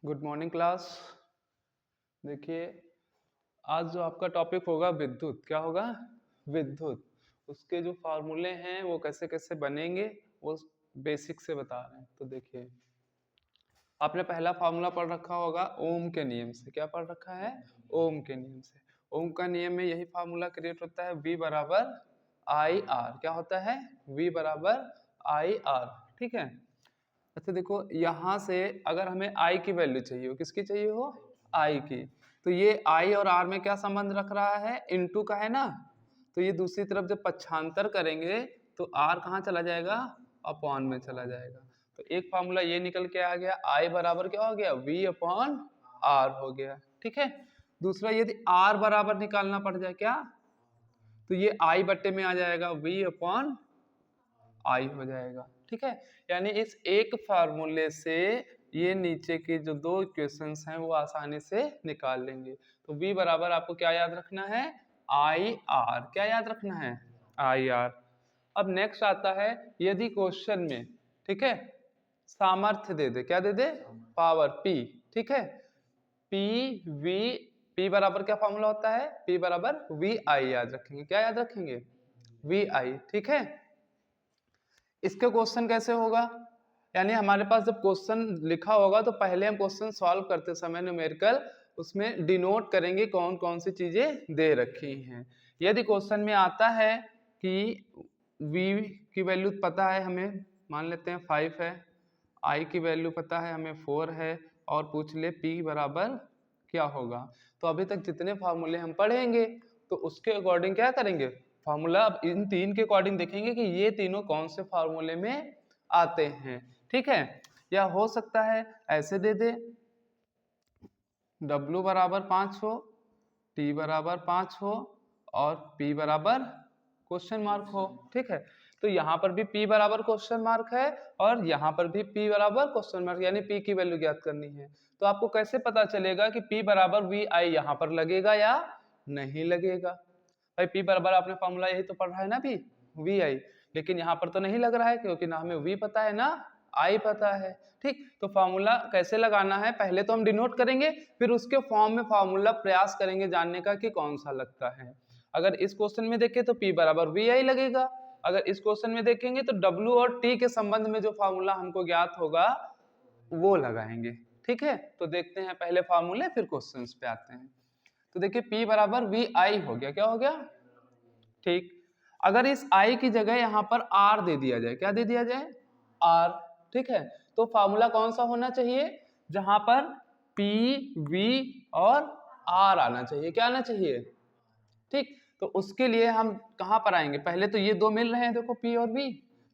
Good morning class. देखिए, आज जो आपका टॉपिक होगा विद्युत, क्या होगा? विद्युत। उसके जो फार्मूले हैं वो कैसे कैसे बनेंगे वो बेसिक से बता रहे हैं। तो देखिए, आपने पहला फार्मूला पढ़ रखा होगा ओम के नियम से। क्या पढ़ रखा है? ओम के नियम से। ओम का नियम में यही फार्मूला क्रिएट होता है, V बराबर आई आर। क्या होता है? V बराबर आई आर। ठीक है। अच्छा देखो, यहाँ से अगर हमें I की वैल्यू चाहिए हो, किसकी चाहिए हो? I की। तो ये I और R में क्या संबंध रख रहा है? इनटू का है ना। तो ये दूसरी तरफ जब पक्षांतर करेंगे तो R कहाँ चला जाएगा? अपॉन में चला जाएगा। तो एक फार्मूला ये निकल के आ गया, I बराबर क्या हो गया? V अपॉन R हो गया। ठीक है। दूसरा, यदि R बराबर निकालना पड़ जाए क्या, तो ये I बट्टे में आ जाएगा, V अपॉन आई हो जाएगा। ठीक है। यानी इस एक फार्मूले से ये नीचे के जो दो इक्वेशंस हैं वो आसानी से निकाल लेंगे। तो V बराबर आपको क्या याद रखना है? I R. क्या याद रखना है? I R. अब नेक्स्ट आता है, यदि क्वेश्चन में, ठीक है, सामर्थ्य दे दे, क्या दे दे? Power P। ठीक है। P V, P बराबर क्या फॉर्मूला होता है? P बराबर V I याद रखेंगे। क्या याद रखेंगे? V I। ठीक है। इसके क्वेश्चन कैसे होगा? यानी हमारे पास जब क्वेश्चन लिखा होगा तो पहले हम क्वेश्चन सॉल्व करते समय न्यूमेरिकल उसमें डिनोट करेंगे कौन कौन सी चीजें दे रखी हैं। यदि क्वेश्चन में आता है कि v की वैल्यू पता है हमें, मान लेते हैं 5 है, i की वैल्यू पता है हमें 4 है, और पूछ ले p बराबर क्या होगा, तो अभी तक जितने फार्मूले हम पढ़ेंगे तो उसके अकॉर्डिंग क्या करेंगे? फार्मूला अब इन तीन के अकॉर्डिंग देखेंगे कि ये तीनों कौन से फार्मूले में आते हैं। ठीक है। या हो सकता है ऐसे दे दे, W बराबर 5 हो, T बराबर 5 हो और P बराबर क्वेश्चन मार्क हो। ठीक है। तो यहाँ पर भी P बराबर क्वेश्चन मार्क है और यहाँ पर भी P बराबर क्वेश्चन मार्क, यानी P की वैल्यू ज्ञात करनी है। तो आपको कैसे पता चलेगा कि P बराबर वी आई यहाँ पर लगेगा या नहीं लगेगा? भाई P बराबर आपने फॉर्मूला यही तो पढ़ा है ना, भी वी आई, लेकिन यहाँ पर तो नहीं लग रहा है क्योंकि ना हमें V पता है ना आई पता है। ठीक। तो फार्मूला कैसे लगाना है, पहले तो हम डिनोट करेंगे, फिर उसके फॉर्म में फार्मूला प्रयास करेंगे जानने का कि कौन सा लगता है। अगर इस क्वेश्चन में देखें तो P बराबर वी आई लगेगा, अगर इस क्वेश्चन में देखेंगे तो W और T के संबंध में जो फार्मूला हमको ज्ञात होगा वो लगाएंगे। ठीक है। तो देखते हैं पहले फार्मूले फिर क्वेश्चंस पे आते हैं। तो देखिए P बराबर वी आई हो गया। क्या हो गया? ठीक। अगर इस I की जगह यहाँ पर R दे दिया जाए, क्या दे दिया जाए? R। ठीक है। तो फार्मूला कौन सा होना चाहिए? जहां पर P V और R आना चाहिए। क्या आना चाहिए? ठीक। तो उसके लिए हम कहां पर आएंगे? पहले तो ये दो मिल रहे हैं, देखो P और V,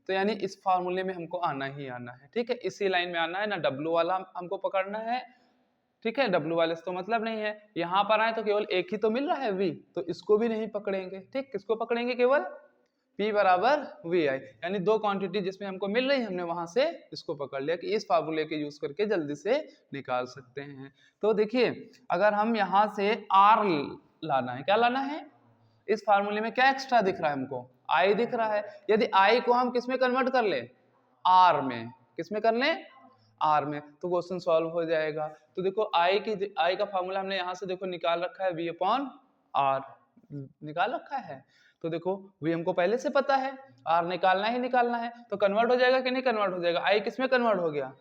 तो यानी इस फार्मूले में हमको आना ही आना है। ठीक है। इसी लाइन में आना है ना, W वाला हमको पकड़ना है। ठीक है। W वाले से तो मतलब नहीं है, यहाँ पर आए तो केवल एक ही तो मिल रहा है V, तो इसको भी नहीं पकड़ेंगे। ठीक। किसको पकड़ेंगे? केवल P बराबर वी आई, यानी दो क्वांटिटी जिसमें हमको मिल रही है हमने वहां से इसको पकड़ लिया कि इस फार्मूले के यूज करके जल्दी से निकाल सकते हैं। तो देखिए, अगर हम यहाँ से R लाना है, क्या लाना है? इस फार्मूले में क्या एक्स्ट्रा दिख रहा है हमको? I दिख रहा है। यदि I को हम किस में कन्वर्ट कर ले? R में। किस में कर लें? R में। तो क्वेश्चन सॉल्व हो जाएगा। तो देखो I का फार्मूला हमने यहाँ से देखो निकाल रखा है, V अपॉन R निकाल रखा है। तो देखो V हमको पहले से पता है, R निकालना ही निकालना है, तो कन्वर्ट हो जाएगा कि नहीं कन्वर्ट हो जाएगा? I किस में कन्वर्ट हो गया?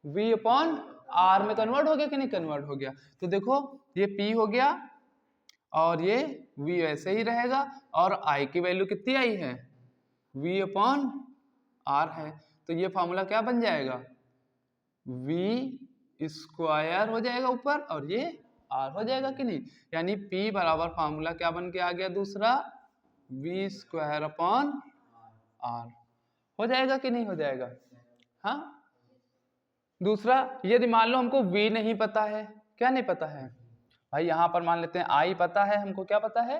V अपॉन R में कन्वर्ट हो गया कि नहीं कन्वर्ट हो गया? तो देखो ये P हो गया और ये V ऐसे ही रहेगा, और I की वैल्यू कितनी आई है? V अपॉन R है। तो ये फार्मूला क्या बन जाएगा? V स्क्वायर हो जाएगा ऊपर और ये R हो जाएगा कि नहीं? यानी P बराबर फार्मूला क्या बन के आ गया? दूसरा V स्क्वायर अपॉन R हो जाएगा कि नहीं हो जाएगा? हाँ। दूसरा, यदि मान लो हमको V नहीं पता है, क्या नहीं पता है भाई? यहाँ पर मान लेते हैं I पता है हमको, क्या पता है?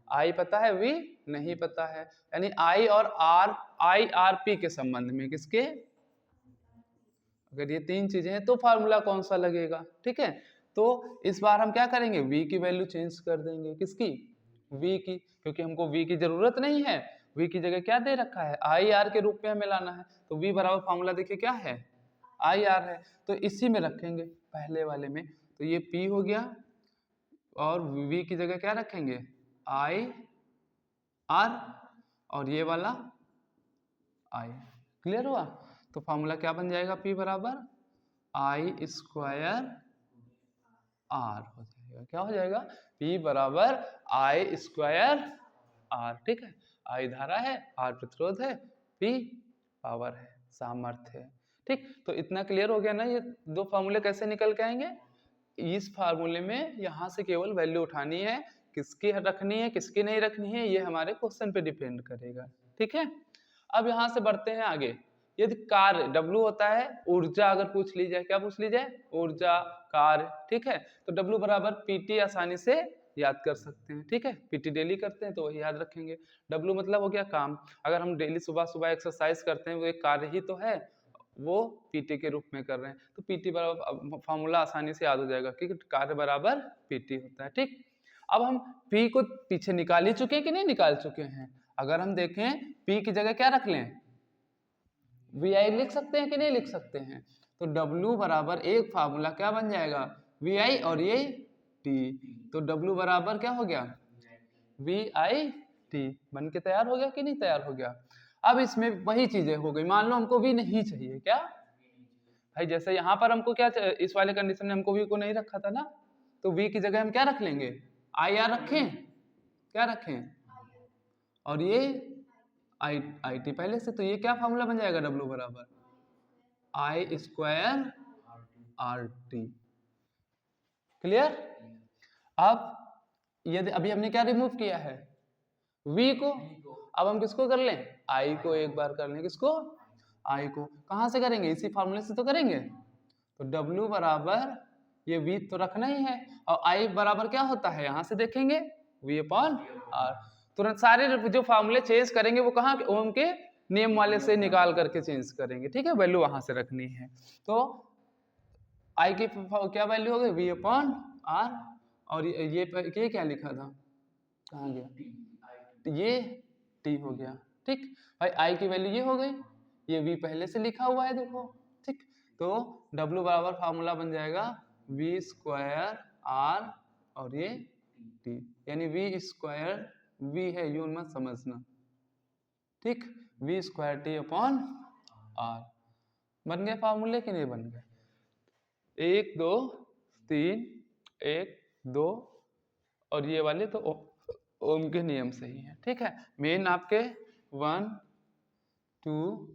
I पता है, V नहीं पता है। यानी I और R, I R P के संबंध में किसके? अगर ये तीन चीजें हैं तो फार्मूला कौन सा लगेगा? ठीक है। तो इस बार हम क्या करेंगे? V की वैल्यू चेंज कर देंगे। किसकी? V की, क्योंकि हमको V की जरूरत नहीं है। V की जगह क्या दे रखा है? I R के रूप में हमें लाना है। तो V बराबर फार्मूला देखिए क्या है? आई आर है, तो इसी में रखेंगे पहले वाले में। तो ये P हो गया और V की जगह क्या रखेंगे आई आर और ये वाला आई। क्लियर हुआ? तो फॉर्मूला क्या बन जाएगा P बराबर आई स्क्वायर आर हो जाएगा। क्या हो जाएगा? P बराबर आई स्क्वायर आर। ठीक है, आई धारा है, आर प्रतिरोध है, P पावर है, सामर्थ्य है। ठीक, तो इतना क्लियर हो गया ना। ये दो फार्मूले कैसे निकल के आएंगे? इस फार्मूले में यहाँ से केवल वैल्यू उठानी है, किसकी रखनी है किसकी नहीं रखनी है ये हमारे क्वेश्चन पे डिपेंड करेगा। ठीक है, अब यहाँ से बढ़ते हैं आगे। यदि कार्य W होता है, ऊर्जा अगर पूछ ली जाए, क्या पूछ ली जाए? ऊर्जा, कार्य। ठीक है, तो W बराबर PT आसानी से याद कर सकते हैं। ठीक है, PT डेली करते हैं तो वही याद रखेंगे। W मतलब हो गया काम। अगर हम डेली सुबह सुबह एक्सरसाइज करते हैं वो एक कार्य ही तो है, वो PT के रूप में कर रहे हैं, तो PT बराबर फॉर्मूला आसानी से याद हो जाएगा क्योंकि कार्य बराबर PT होता है। ठीक, अब हम P को पीछे निकाल ही चुके हैं कि नहीं निकाल चुके हैं? अगर हम देखें P की जगह क्या रख लें, VI लिख सकते हैं कि नहीं लिख सकते हैं? तो W बराबर एक फार्मूला क्या बन जाएगा VI और ये T, तो W बराबर क्या हो गया VIT। बन के तैयार हो गया कि नहीं तैयार हो गया? अब इसमें वही चीजें हो गई, मान लो हमको V नहीं चाहिए, क्या भाई? जैसे यहाँ पर हमको क्या इस वाले कंडीशन में हमको V को नहीं रखा था ना, तो V की जगह हम क्या रख लेंगे IR रखें, क्या रखें, और ये IT पहले से, तो ये क्या फार्मूला बन जाएगा W बराबर I स्क्वायर RT। क्लियर? अब यदि अभी हमने क्या रिमूव किया है V को, अब हम किसको कर लें I को एक बार कर लें। किसको? I को। कहाँ से करेंगे? इसी फार्मूले से तो करेंगे। तो W बराबर ये V तो रखना ही है और I बराबर क्या होता है यहाँ से देखेंगे V अपॉन R। तुरंत सारे जो फार्मूले चेंज करेंगे वो कहाँ, ओम के नियम वाले से निकाल करके चेंज करेंगे। ठीक है, वैल्यू वहां से रखनी है। तो I की क्या वैल्यू हो गई V अपॉन R, और ये क्या लिखा था, कहाँ गया, ये T हो गया। ठीक भाई, I की वैल्यू ये हो गई, ये V पहले से लिखा हुआ है देखो। ठीक, तो W बराबर फार्मूला बन जाएगा V स्क्वायर R और ये T, यानी V स्क्वायर V है, यूं मत समझना। ठीक, V square T upon R। बन गए फार्मूले कि नहीं बन गए? 1 2 3 1 2 और ये वाले तो ओम के नियम से ही है। ठीक है, मेन आपके 1 2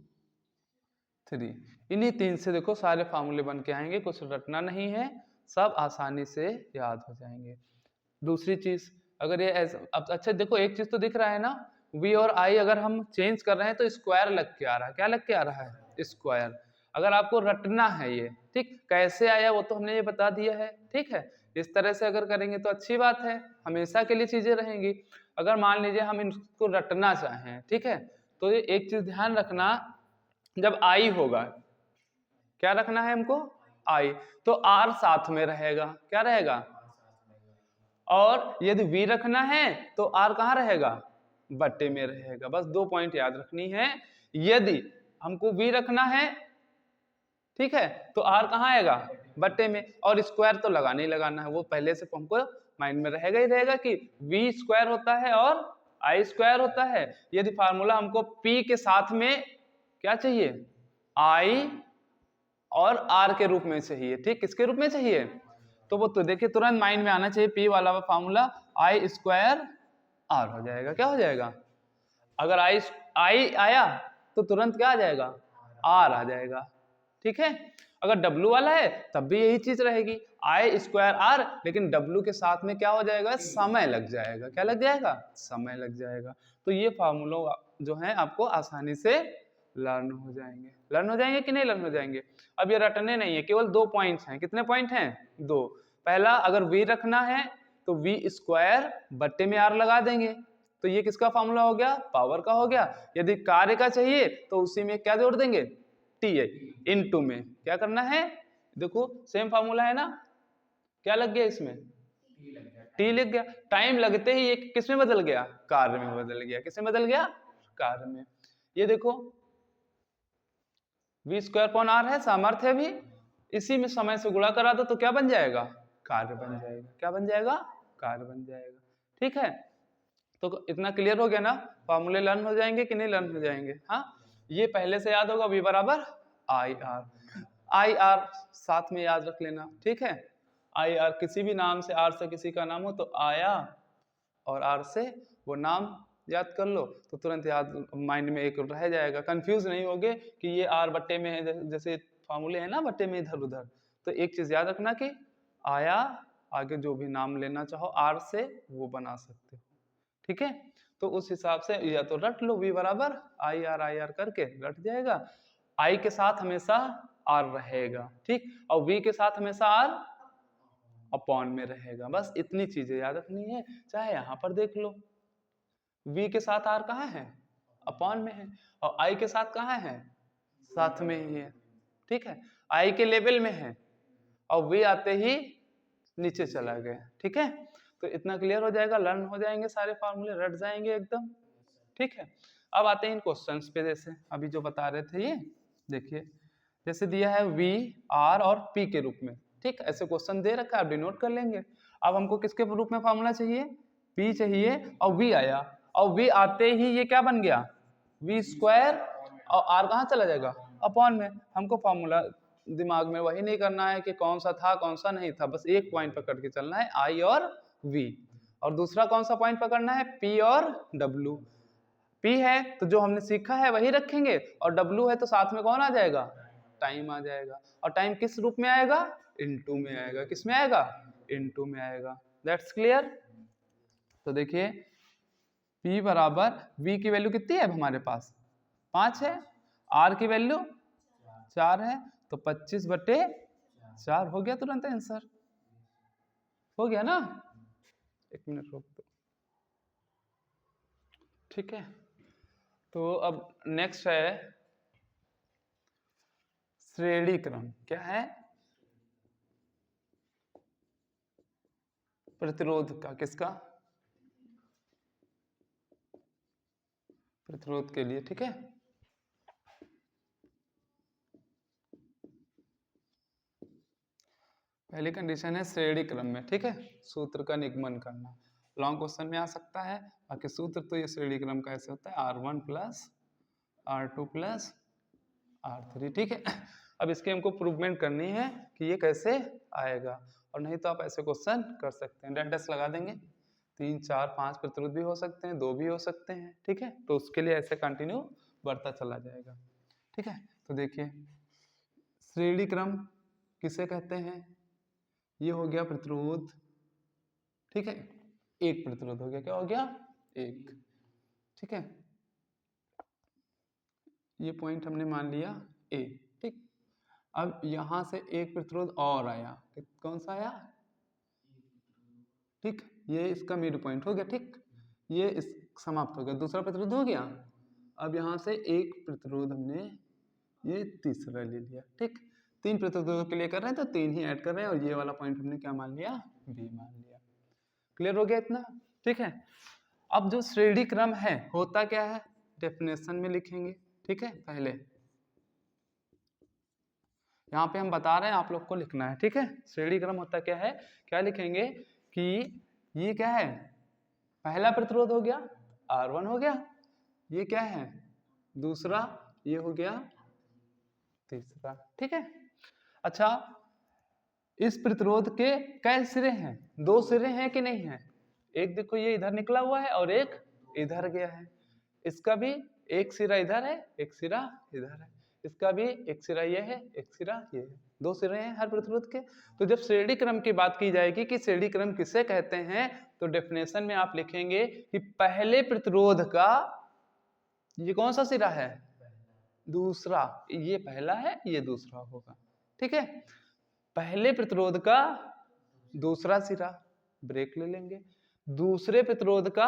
3 इन्हीं 3 से देखो सारे फार्मूले बन के आएंगे, कुछ रटना नहीं है, सब आसानी से याद हो जाएंगे। दूसरी चीज, अगर ये अब अच्छा देखो एक चीज तो दिख रहा है ना, V और I अगर हम चेंज कर रहे हैं तो स्क्वायर लग के आ रहा है। क्या लग के आ रहा है? स्क्वायर। अगर आपको रटना है ये, ठीक, कैसे आया वो तो हमने ये बता दिया है। ठीक है, इस तरह से अगर करेंगे तो अच्छी बात है, हमेशा के लिए चीजें रहेंगी। अगर मान लीजिए हम इनको रटना चाहें, ठीक है, तो ये एक चीज ध्यान रखना, जब I होगा, क्या रखना है हमको I, तो R साथ में रहेगा। क्या रहेगा? और यदि V रखना है तो R कहाँ रहेगा? बट्टे में रहेगा। बस 2 पॉइंट याद रखनी है। यदि हमको V रखना है, ठीक है, तो R कहाँ आएगा? बट्टे में। और स्क्वायर तो लगाना ही लगाना है, वो पहले से हमको माइंड में रहेगा ही रहेगा कि V स्क्वायर होता है और I स्क्वायर होता है। यदि फार्मूला हमको P के साथ में क्या चाहिए, I और R के रूप में चाहिए। ठीक, किसके रूप में चाहिए? तो वो तो देखिए तुरंत माइंड में आना चाहिए, P वाला फार्मूला I स्क्वायर R हो जाएगा। क्या हो जाएगा? अगर I आया तो तुरंत क्या आ जाएगा? R आ जाएगा। ठीक है, अगर W वाला है तब भी यही चीज रहेगी, I स्क्वायर R, लेकिन W के साथ में क्या हो जाएगा? समय लग जाएगा। क्या लग जाएगा? समय लग जाएगा। तो ये फार्मूला जो है आपको आसानी से लर्न हो जाएंगे। लर्न हो जाएंगे कि नहीं लर्न हो जाएंगे? अब ये रटने नहीं है, केवल 2 पॉइंट्स हैं। कितने पॉइंट हैं? 2। पहला, अगर V रखना है तो V स्क्वायर बट्टे में R लगा देंगे, तो ये किसका फार्मूला हो गया? पावर का हो गया। यदि कार्य का चाहिए तो उसी में क्या जोड़ देंगे? T इनटू में क्या करना है? देखो सेम फार्मूला है ना, क्या लग गया इसमें? T लग गया। टाइम लगते ही ये किस में बदल गया? कार्य में बदल गया। किस में बदल गया? कार्य में। ये देखो v स्क्वायर अपॉन r है, सामर्थ्य भी, इसी में समय से गुणा करा दो तो क्या बन जाएगा, कार्य बन जाएगा। क्या बन जाएगा, कार्य बन जाएगा। ठीक है, तो इतना क्लियर हो गया ना, फॉर्मूले लर्न हो जाएंगे कि नहीं लर्न हो जाएंगे। हाँ, ये पहले से याद होगा, v बराबर आई आर, आई आर साथ में याद रख लेना। ठीक है, आई आर, किसी भी नाम से आर से किसी का नाम हो तो आया और आर से वो नाम याद कर लो तो तुरंत याद माइंड में एक रह जाएगा, कंफ्यूज नहीं होगे कि ये आर बट्टे में है, जैसे फार्मूले है ना बट्टे में इधर उधर। तो एक चीज याद रखना कि आया आगे जो भी नाम लेना चाहो आर से वो बना सकते हो। ठीक है, तो उस हिसाब से या तो रट लो v बराबर आई आर करके रट जाएगा। आई के साथ हमेशा आर रहेगा, ठीक, और v के साथ हमेशा आर अपॉन में रहेगा। बस इतनी चीजें याद रखनी है। चाहे यहां पर देख लो, v के साथ r कहाँ है, अपॉन में है, और i के साथ कहाँ है, साथ में ही है। ठीक है, i के लेवल में है और v आते ही नीचे चला गया। ठीक है, तो इतना क्लियर हो जाएगा, लर्न हो जाएंगे, सारे फार्मूले रट जाएंगे एकदम। ठीक है, अब आते हैं इन क्वेश्चंस पे। जैसे अभी जो बता रहे थे, ये देखिए, जैसे दिया है v, r और p के रूप में। ठीक, ऐसे क्वेश्चन दे रखा है, आप डिनोट कर लेंगे। अब हमको किसके रूप में फार्मूला चाहिए, p चाहिए, और v आया, और v आते ही ये क्या बन गया, v स्क्वायर, और r कहाँ चला जाएगा, अपॉन में। हमको फार्मूला दिमाग में वही नहीं करना है कि कौन सा था कौन सा नहीं था, बस एक पॉइंट पकड़ के चलना है, I और V, और दूसरा कौन सा पॉइंट पकड़ना है, P और W। P है तो जो हमने सीखा है वही रखेंगे, और W है तो साथ में कौन आ जाएगा, टाइम आ जाएगा। और टाइम किस रूप में आएगा, इनटू में आएगा। किस में आएगा, इनटू में आएगा। That's clear. तो देखिए P बराबर V की वैल्यू कितनी है हमारे पास, 5 है, R की वैल्यू 4 है, तो 25/4 हो गया तुरंत आंसर, हो गया ना। एक मिनट रोक दो। ठीक है, तो अब नेक्स्ट है श्रेणी क्रम। क्या है, प्रतिरोध का, किसका, प्रतिरोध के लिए। ठीक है, पहली कंडीशन है श्रेणी क्रम में। ठीक है, सूत्र का निगमन करना, लॉन्ग क्वेश्चन में आ सकता है, बाकी सूत्र तो ये श्रेणी क्रम का ऐसे होता है, R1 + R2 + R3। ठीक है, अब इसकी हमको प्रूवमेंट करनी है कि ये कैसे आएगा, और नहीं तो आप ऐसे क्वेश्चन कर सकते हैं, डेंडेस लगा देंगे, 3 4 5 प्रतिरोध भी हो सकते हैं, 2 भी हो सकते हैं। ठीक है, तो उसके लिए ऐसे कंटिन्यू बढ़ता चला जाएगा। ठीक है, तो देखिए श्रेणी क्रम किसे कहते हैं, ये हो गया प्रतिरोध। ठीक है, एक प्रतिरोध हो गया, क्या हो गया, एक। ठीक है, ये पॉइंट हमने मान लिया ए। ठीक, अब यहां से एक प्रतिरोध और आया, कौन सा आया, ठीक, ये इसका मिड पॉइंट हो गया। ठीक, ये इस समाप्त हो गया, दूसरा प्रतिरोध हो गया। अब यहां से एक प्रतिरोध हमने ये तीसरा ले लिया। ठीक, 3 प्रतिरोधों के लिए कर रहे हैं तो 3 ही ऐड कर रहे हैं, और ये वाला पॉइंट हमने क्या मान लिया, बी मान लिया। क्लियर हो गया इतना। ठीक है, अब जो श्रेणी क्रम है होता क्या है, डेफिनेशन में लिखेंगे। ठीक है, पहले यहाँ पे हम बता रहे हैं, आप लोग को लिखना है। ठीक है, श्रेणी क्रम होता क्या है, क्या लिखेंगे कि ये क्या है, पहला प्रतिरोध हो गया, R1 हो गया, ये क्या है दूसरा, ये हो गया तीसरा। ठीक है, अच्छा इस प्रतिरोध के कै सिरे हैं, 2 सिरे हैं कि नहीं है, एक देखो ये इधर निकला हुआ है और एक इधर गया है, इसका भी एक सिरा इधर है एक सिरा इधर है, इसका भी एक सिरा ये है एक सिरा ये है, 2 सिरे हैं हर प्रतिरोध के। तो जब श्रेणी क्रम की बात की जाएगी कि श्रेणी क्रम किसे कहते हैं, तो डेफिनेशन में आप लिखेंगे कि पहले प्रतिरोध का ये कौन सा सिरा है, दूसरा, ये पहला है ये दूसरा होगा। ठीक है, पहले प्रतिरोध का दूसरा सिरा, ब्रेक ले लेंगे, दूसरे प्रतिरोध का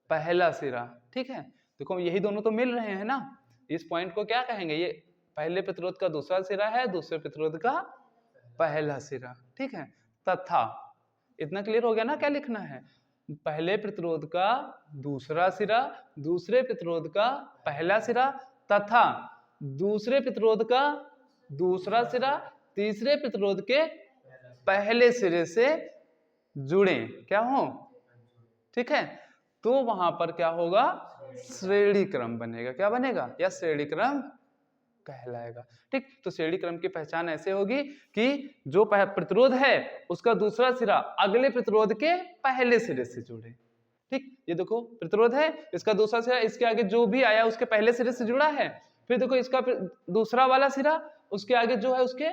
पहला सिरा। ठीक है, देखो यही दोनों तो मिल रहे हैं ना, इस पॉइंट को क्या कहेंगे, ये पहले प्रतिरोध का दूसरा सिरा है, दूसरे प्रतिरोध का पहला सिरा। ठीक है, तथा, इतना क्लियर हो गया ना क्या लिखना है, पहले प्रतिरोध का दूसरा सिरा, दूसरे प्रतिरोध का पहला सिरा, तथा दूसरे प्रतिरोध का दूसरा सिरा तीसरे प्रतिरोध के पहले सिरे से जुड़े, क्या हो, ठीक है, तो वहां पर क्या होगा, श्रेणी क्रम बनेगा। क्या बनेगा, या श्रेणी क्रम कहलाएगा। ठीक, तो श्रेणी क्रम की पहचान ऐसे होगी कि जो प्रतिरोध है उसका दूसरा सिरा अगले प्रतिरोध के पहले सिरे से जुड़े। ठीक, ये देखो प्रतिरोध है, इसका दूसरा सिरा इसके आगे जो भी आया उसके पहले सिरे से जुड़ा है, फिर देखो इसका दूसरा वाला सिरा उसके आगे जो है उसके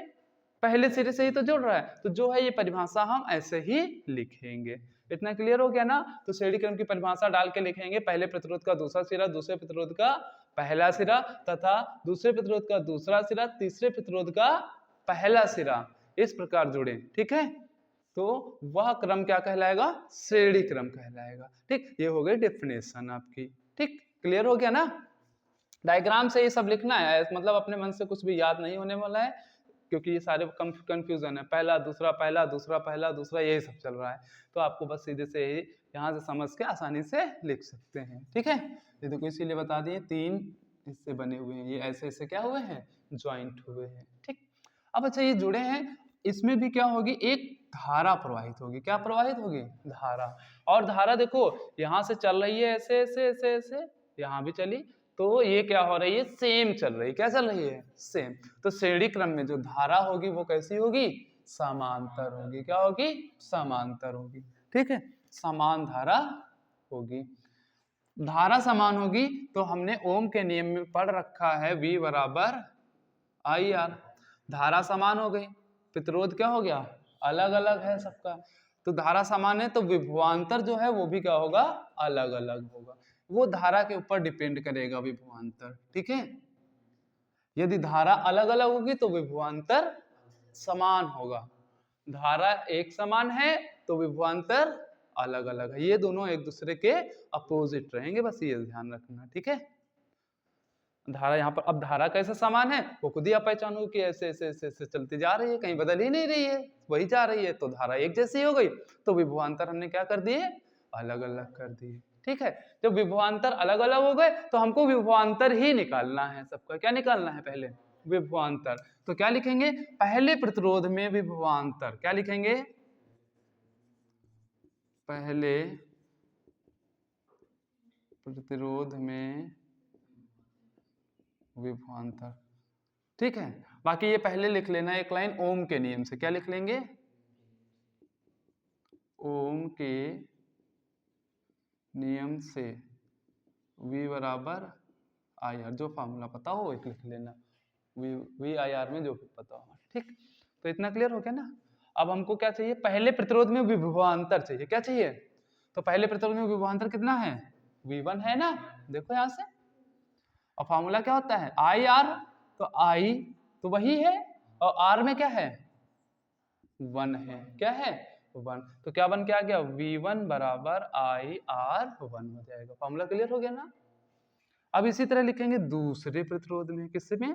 पहले सिरे से ही तो जुड़ रहा है, तो जो है ये परिभाषा हम ऐसे ही लिखेंगे। इतना क्लियर हो गया ना। तो श्रेणी क्रम की परिभाषा डाल के लिखेंगे, पहले प्रतिरोध का दूसरा सिरा दूसरे प्रतिरोध का पहला सिरा तथा दूसरे प्रतिरोध का दूसरा सिरा तीसरे प्रतिरोध का पहला सिरा इस प्रकार जुड़े। ठीक है, तो वह क्रम क्या कहलाएगा, श्रेणी क्रम कहलाएगा। ठीक, ये हो गई डेफिनेशन आपकी। ठीक, क्लियर हो गया ना। डायग्राम से ये सब लिखना है, मतलब अपने मन से कुछ भी याद नहीं होने वाला है, क्योंकि ये सारे कंफ्यूजन है, पहला दूसरा पहला दूसरा पहला दूसरा यही सब चल रहा है, तो आपको बस सीधे से ही यहाँ से समझ के आसानी से लिख सकते हैं। ठीक है, ये देखो इसीलिए बता दिए 3 इससे बने हुए हैं, ये ऐसे ऐसे क्या हुए हैं, ज्वाइंट हुए हैं। ठीक, अब अच्छा ये जुड़े हैं, इसमें भी क्या होगी, एक धारा प्रवाहित होगी। क्या प्रवाहित होगी, धारा। और धारा देखो यहाँ से चल रही है ऐसे ऐसे ऐसे ऐसे, यहाँ भी चली, तो ये क्या हो रही है, सेम चल रही है। क्या चल रही है, सेम। तो श्रेणी क्रम में जो धारा होगी वो कैसी होगी, समांतर होगी। क्या होगी, समांतर होगी। ठीक है, समान धारा होगी। धारा समान होगी तो हमने ओम के नियम में पढ़ रखा है V बराबर आई आर। धारा समान हो गई, प्रतिरोध क्या हो गया, अलग अलग है सबका, तो धारा समान है तो विभवांतर जो है वो भी क्या होगा, अलग अलग होगा। वो धारा के ऊपर डिपेंड करेगा विभवांतर। ठीक है, यदि धारा अलग अलग होगी तो विभवांतर समान होगा, धारा एक समान है तो विभवांतर अलग अलग है, ये दोनों एक दूसरे के अपोजिट रहेंगे, बस ये ध्यान रखना। ठीक है, धारा यहाँ पर, अब धारा कैसे समान है वो खुद ही आप पहचानो कि ऐसे ऐसे ऐसे ऐसे चलती जा रही है, कहीं बदल ही नहीं रही है, वही जा रही है, तो धारा एक जैसी हो गई, तो विभवांतर हमने क्या कर दिए, अलग अलग कर दिए। ठीक है, जब विभवांतर अलग अलग हो गए तो हमको विभवांतर ही निकालना है सबका। क्या निकालना है, पहले विभवांतर। तो क्या लिखेंगे, पहले प्रतिरोध में विभवांतर। क्या लिखेंगे, पहले प्रतिरोध में विभवांतर। ठीक है, बाकी ये पहले लिख लेना एक लाइन ओम के नियम से। क्या लिख लेंगे, ओम के नियम से V बराबर आई आर, जो फॉर्मूला पता हो एक लिख लेना, V आई आर में जो भी पता हो। ठीक, तो इतना क्लियर हो गया ना। अब हमको क्या चाहिए, पहले प्रतिरोध में विभवांतर चाहिए। क्या चाहिए, तो पहले प्रतिरोध में विभवांतर कितना है, V1 है ना, देखो यहां से, और फॉर्मूला क्या होता है, आई आर, तो आई तो वही है, और आर में क्या है, 1 है। क्या है, 1, तो क्या बन के आ गया, V1 बराबर आई आर 1 हो जाएगा। फॉर्मूला क्लियर हो गया ना। अब इसी तरह लिखेंगे दूसरे प्रतिरोध में, किस में,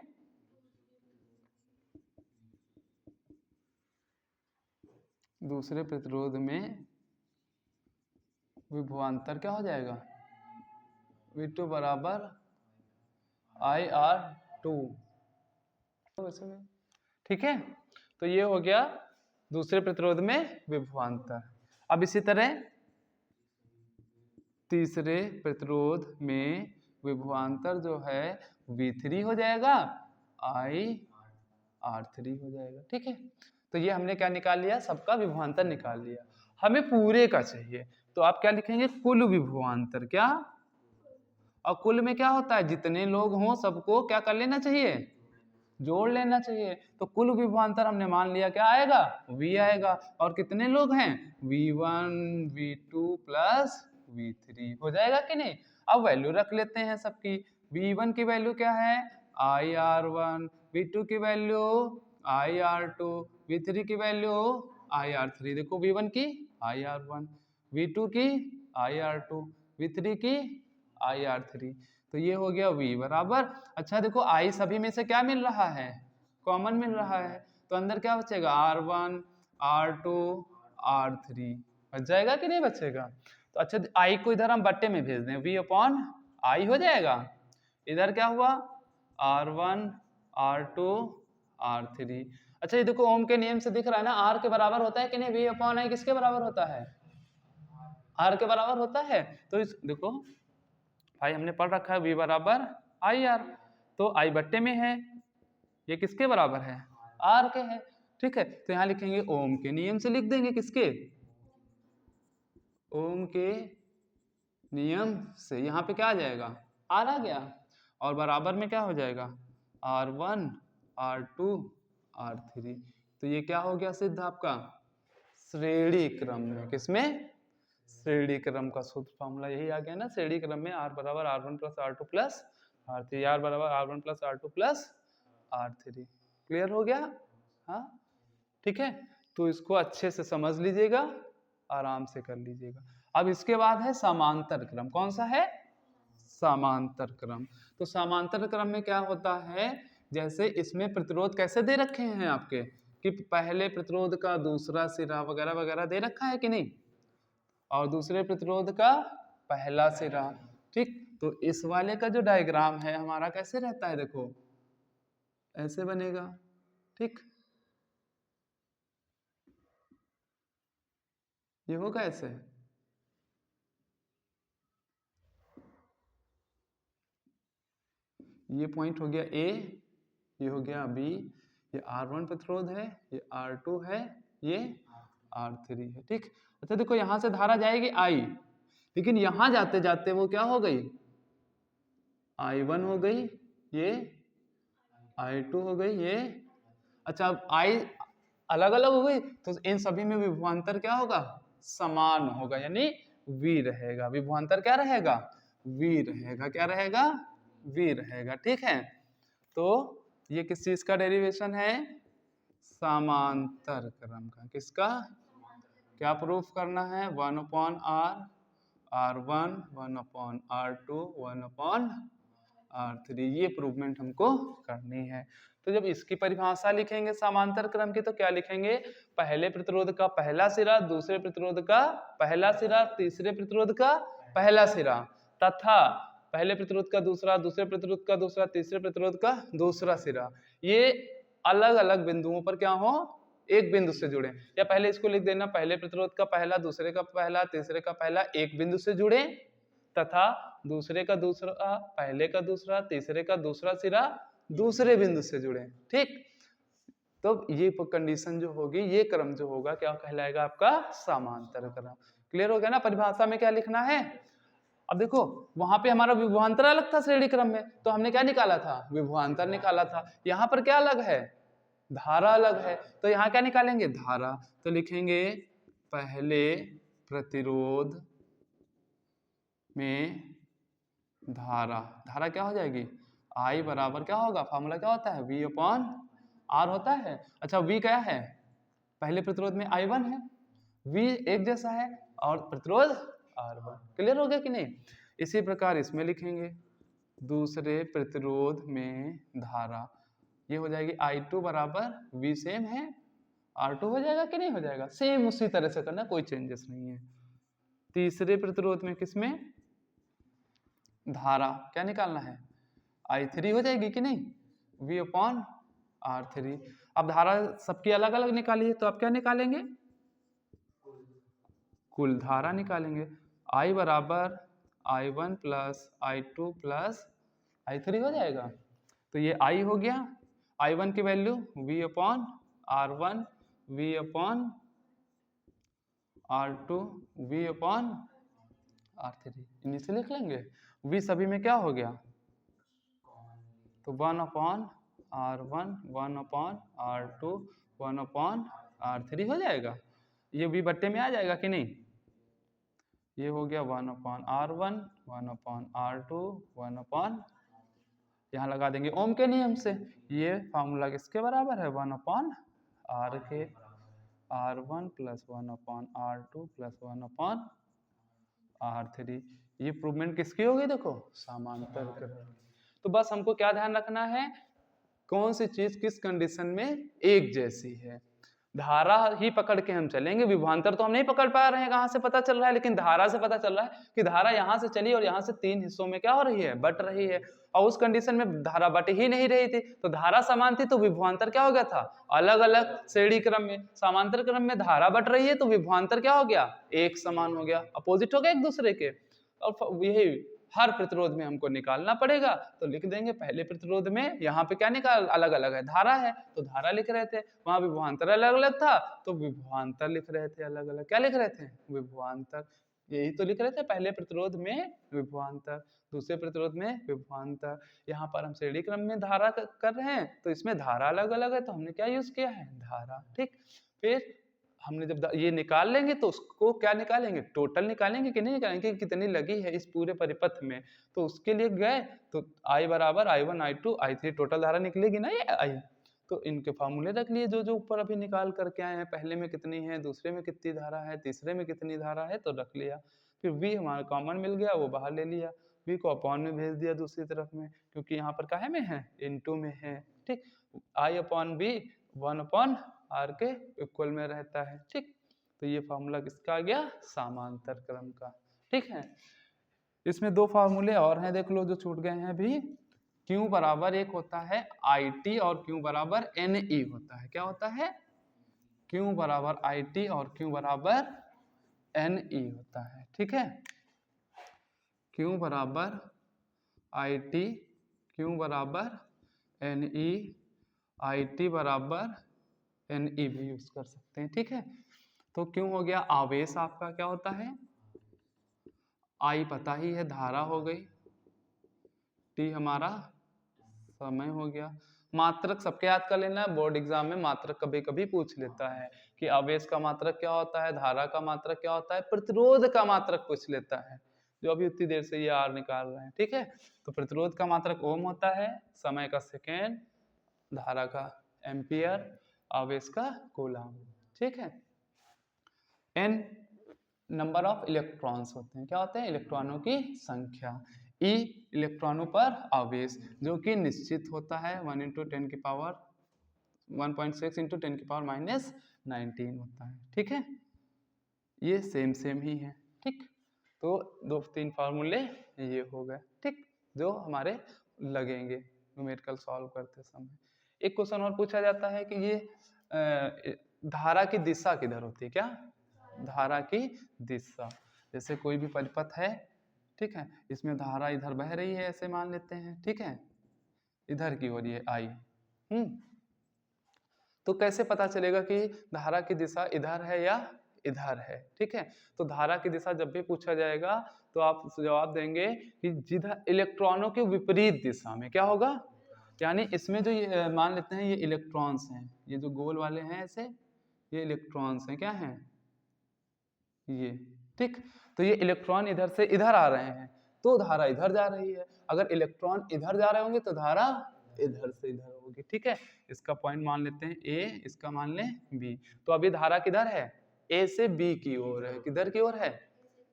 दूसरे प्रतिरोध में विभवांतर क्या हो जाएगा, V2 बराबर आई आर 2। ठीक है, तो ये हो गया दूसरे प्रतिरोध में विभवांतर। अब इसी तरह तीसरे प्रतिरोध में विभवांतर जो है V3 हो जाएगा, आई R3 हो जाएगा। ठीक है, तो ये हमने क्या निकाल लिया, सबका विभवांतर निकाल लिया। हमें पूरे का चाहिए, तो आप क्या लिखेंगे, कुल विभवांतर। क्या, और कुल में क्या होता है, जितने लोग हों सबको क्या कर लेना चाहिए, जोड़ लेना चाहिए। तो कुल विभवांतर हमने मान लिया क्या आएगा, V आएगा, और कितने लोग हैं, V1 V2 प्लस V3 हो जाएगा कि नहीं। अब वैल्यू रख लेते हैं सबकी। V1 की वैल्यू क्या है, IR1, V2 की वैल्यू IR2, V3 की वैल्यू IR3। देखो V1 की IR1, V2 की IR2, V3 की IR3, तो ये हो गया V बराबर। अच्छा देखो I सभी में से क्या मिल रहा है, कॉमन मिल रहा है, तो अंदर क्या बचेगा, R1 R2 R3 बच जाएगा कि नहीं बचेगा। तो अच्छा I को इधर हम बट्टे में भेज दें, V अपॉन I हो जाएगा। इधर क्या हुआ, R1 R2 R3। अच्छा ये देखो ओम के नियम से दिख रहा है ना, R के बराबर होता है कि नहीं, V अपॉन I किसके बराबर होता है, R के बराबर होता है। तो इस देखो भाई हमने पढ़ रखा है V बराबर IR, तो I बट्टे में है, ये किसके बराबर है, R के है, ठीक है। तो यहाँ लिखेंगे ओम के नियम से, लिख देंगे किसके, ओम के नियम से। यहाँ पे क्या आ जाएगा, R आ गया, और बराबर में क्या हो जाएगा, R1 R2 R3। तो ये क्या हो गया सिद्ध आपका, श्रेणी क्रम में, किसमें, श्रेणी क्रम का सूत्र फॉर्मूला यही आ गया ना, श्रेणी क्रम में R बराबर R1 plus R2 plus R3, R बराबर R1 plus R2 plus R3। Clear हो गया, हाँ ठीक है। तो इसको अच्छे से समझ लीजिएगा, आराम से कर लीजिएगा। अब इसके बाद है समांतर क्रम, कौन सा है, समांतर क्रम। तो समांतर क्रम में क्या होता है, जैसे इसमें प्रतिरोध कैसे दे रखे हैं आपके, कि पहले प्रतिरोध का दूसरा सिरा वगैरह वगैरह दे रखा है कि नहीं, और दूसरे प्रतिरोध का पहला सिरा, ठीक। तो इस वाले का जो डायग्राम है हमारा कैसे रहता है, देखो ऐसे बनेगा, ठीक। ये होगा ऐसे, ये पॉइंट हो गया A, ये हो गया B, ये R1 प्रतिरोध है, ये R2 है, ये R3 है, ठीक। अच्छा देखो यहां से धारा जाएगी I, लेकिन यहां जाते जाते वो क्या हो गई, I1 हो गई, ये I2 हो गई, ये अच्छा अब I अलग अलग हो गई, तो इन सभी में विभवांतर क्या होगा, समान होगा, यानी V रहेगा। विभवांतर क्या रहेगा, V रहेगा, क्या रहेगा, V रहेगा, ठीक है। तो ये किस चीज का डेरिवेशन है, समांतर क्रम का। किसका, क्या प्रूफ करना है, 1/R R1 1/R2 1/R3, ये प्रूवमेंट हमको करनी है। तो जब इसकी परिभाषा लिखेंगे समांतर क्रम की, तो क्या लिखेंगे, पहले प्रतिरोध का पहला सिरा, दूसरे प्रतिरोध का पहला सिरा, तीसरे प्रतिरोध का पहला सिरा, तथा पहले प्रतिरोध का दूसरा, दूसरे प्रतिरोध का दूसरा, तीसरे प्रतिरोध का दूसरा सिरा, ये अलग अलग बिंदुओं पर क्या हो, एक बिंदु से जुड़े। या पहले इसको लिख देना, पहले प्रतिरोध का पहला, दूसरे का पहला, तीसरे का पहला, एक बिंदु से जुड़े, तथा दूसरे का दूसरा, पहले का दूसरा, तीसरे का दूसरा सिरा दूसरे बिंदु से जुड़े, ठीक। तो ये कंडीशन जो होगी, ये क्रम जो होगा क्या कहलाएगा, आपका समांतर क्रम। क्लियर हो गया ना, परिभाषा में क्या लिखना है। अब देखो वहां पे हमारा विभवांतर अलग था श्रेणी क्रम में, तो हमने क्या निकाला था, विभवांतर निकाला था। यहाँ पर क्या अलग है, धारा अलग है, तो यहाँ क्या निकालेंगे, धारा। तो लिखेंगे पहले प्रतिरोध में धारा, धारा क्या हो जाएगी, I बराबर क्या होगा, फॉर्मूला क्या होता है, V/R होता है। अच्छा V क्या है, पहले प्रतिरोध में I1 है, V एक जैसा है, और प्रतिरोध R1। क्लियर हो गया कि नहीं। इसी प्रकार इसमें लिखेंगे दूसरे प्रतिरोध में धारा, ये हो जाएगी I2 बराबर V सेम है, R2 हो जाएगा कि नहीं हो जाएगा, सेम उसी तरह से करना, कोई चेंजेस नहीं है। तीसरे प्रतिरोध में किसमें, धारा क्या निकालना है, I3 हो जाएगी कि नहीं, V/R3। अब धारा सबकी अलग अलग निकाली है, तो आप क्या निकालेंगे, कुल धारा निकालेंगे। I बराबर I1 plus I2 plus I3 हो जाएगा। तो ये I हो गया, I1 की value V/R1, V/R2, V/R3, initial लिख लेंगे। V सभी में क्या हो गया, तो 1/R1, 1/R2, 1/R3 हो जाएगा। ये V बट्टे में आ जाएगा कि नहीं, ये हो गया 1/R1, 1/R2, 1/, यहाँ लगा देंगे ओम के नियम से, ये फार्मूला किसके बराबर है, 1/R के, R1 plus 1/R2 plus 1/R3। ये प्रूवमेंट किसकी होगी, देखो समांतर क्रम। तो बस हमको क्या ध्यान रखना है, कौन सी चीज किस कंडीशन में एक जैसी है। धारा ही पकड़ के हम चलेंगे, विभवांतर तो हम नहीं पकड़ पा रहे हैं, कहाँ से पता चल रहा है, लेकिन धारा से पता चल रहा है कि धारा यहाँ से चली और यहाँ से 3 हिस्सों में क्या हो रही है, बट रही है। और उस कंडीशन में धारा बट ही नहीं रही थी, तो धारा समान थी तो विभवांतर क्या हो गया था, अलग अलग श्रेणी क्रम में। समांतर क्रम में धारा बट रही है तो विभवांतर क्या हो गया, एक समान हो गया, अपोजिट हो गया एक दूसरे के। और यही हर प्रतिरोध में हमको निकालना पड़ेगा, तो लिख देंगे पहले प्रतिरोध में यहाँ पे क्या निकाल अलग अलग है, धारा है तो धारा लिख रहे थे, वहां विभवांतर अलग अलग था तो विभवांतर लिख रहे थे अलग अलग। क्या लिख रहे थे, विभवांतर, यही तो लिख रहे थे, पहले प्रतिरोध में विभवांतर, दूसरे प्रतिरोध में विभवांतर। यहाँ पर हम श्रेणी क्रम में धारा कर रहे हैं तो इसमें धारा अलग अलग है तो हमने क्या यूज किया है, धारा। ठीक, फिर हमने जब ये निकाल लेंगे तो उसको क्या निकालेंगे, टोटल निकालेंगे कि नहीं निकालेंगे, कितनी लगी है इस पूरे परिपथ में, तो उसके लिए गए तो I बराबर I1 I2 I3 टोटल धारा निकलेगी ना ये I, तो इनके फार्मूले रख लिए जो जो ऊपर अभी निकाल करके आए हैं, पहले में कितनी है, दूसरे में कितनी धारा है, तीसरे में कितनी धारा है, तो रख लिया। फिर V हमारा कॉमन मिल गया, वो बाहर ले लिया, V को अपॉन में भेज दिया दूसरी तरफ में, क्योंकि यहाँ पर काहे में है, इनटू में है। ठीक, I upon B 1 upon R के इक्वल में रहता है। ठीक, तो ये फार्मूला किसका आ गया, समांतर क्रम का। ठीक है, इसमें दो फार्मूले और हैं, देख लो जो छूट गए हैं अभी। Q बराबर एक होता है IT और Q बराबर NE होता है। क्या होता है, Q बराबर IT और Q बराबर NE होता है। ठीक है, Q बराबर IT, Q बराबर NE, IT बराबर NE भी यूज कर सकते हैं। ठीक है, तो क्यों हो गया, आवेश आपका क्या होता है, I पता ही है, धारा हो गई, T हमारा समय हो गया। मात्रक सबके याद कर लेना, बोर्ड एग्जाम में मात्रक कभी कभी पूछ लेता है कि आवेश का मात्रक क्या होता है, धारा का मात्रक क्या होता है, प्रतिरोध का मात्रक पूछ लेता है, जो अभी उतनी देर से ये R निकाल रहे हैं। ठीक है, तो प्रतिरोध का मात्रक ओम होता है, समय का सेकेंड, धारा का एम्पियर, आवेश का कूलम। ठीक है, n नंबर ऑफ इलेक्ट्रॉन्स होते हैं, क्या होते हैं, इलेक्ट्रॉनों की संख्या, E इलेक्ट्रॉनों पर आवेश, जो कि निश्चित होता है 1 × 10 की पावर 1.6 × 10 की पावर -19 होता है। ठीक है, ये सेम ही है। ठीक, तो 2-3 फार्मूले ये हो गए। ठीक, जो हमारे लगेंगे न्यूमेरिकल सॉल्व करते समय। एक क्वेश्चन और पूछा जाता है कि ये धारा की दिशा किधर होती है, क्या, धारा की दिशा, जैसे कोई भी परिपथ है, ठीक है, इसमें धारा इधर बह रही है, ऐसे मान लेते हैं। ठीक है, इधर की ओर ये आई, तो कैसे पता चलेगा कि धारा की दिशा इधर है या इधर है। ठीक है, तो धारा की दिशा जब भी पूछा जाएगा तो आप जवाब देंगे कि जिधर इलेक्ट्रॉनों के विपरीत दिशा में, क्या होगा, यानी इसमें जो ये मान लेते हैं ये इलेक्ट्रॉन्स हैं, ये जो गोल वाले हैं ऐसे, ये इलेक्ट्रॉन्स हैं, क्या हैं ये। ठीक, तो ये इलेक्ट्रॉन इधर से इधर आ रहे हैं तो धारा इधर जा रही है, अगर इलेक्ट्रॉन इधर जा रहे होंगे तो धारा इधर से इधर होगी। ठीक है, इसका पॉइंट मान लेते हैं A, इसका मान लें B, तो अभी धारा किधर है, A से B की ओर है, किधर की ओर है,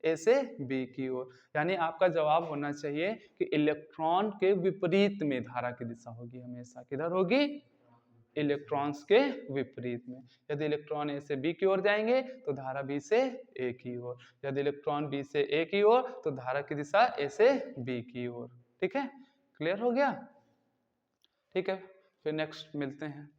A से B की ओर, यानी आपका जवाब होना चाहिए कि इलेक्ट्रॉन के विपरीत में धारा की दिशा होगी, हमेशा किधर होगी, इलेक्ट्रॉन्स के विपरीत में। यदि इलेक्ट्रॉन A से B की ओर जाएंगे तो धारा B से A की ओर, यदि इलेक्ट्रॉन B से A की ओर तो धारा की दिशा A से B की ओर। ठीक है, क्लियर हो गया। ठीक है, फिर नेक्स्ट मिलते हैं।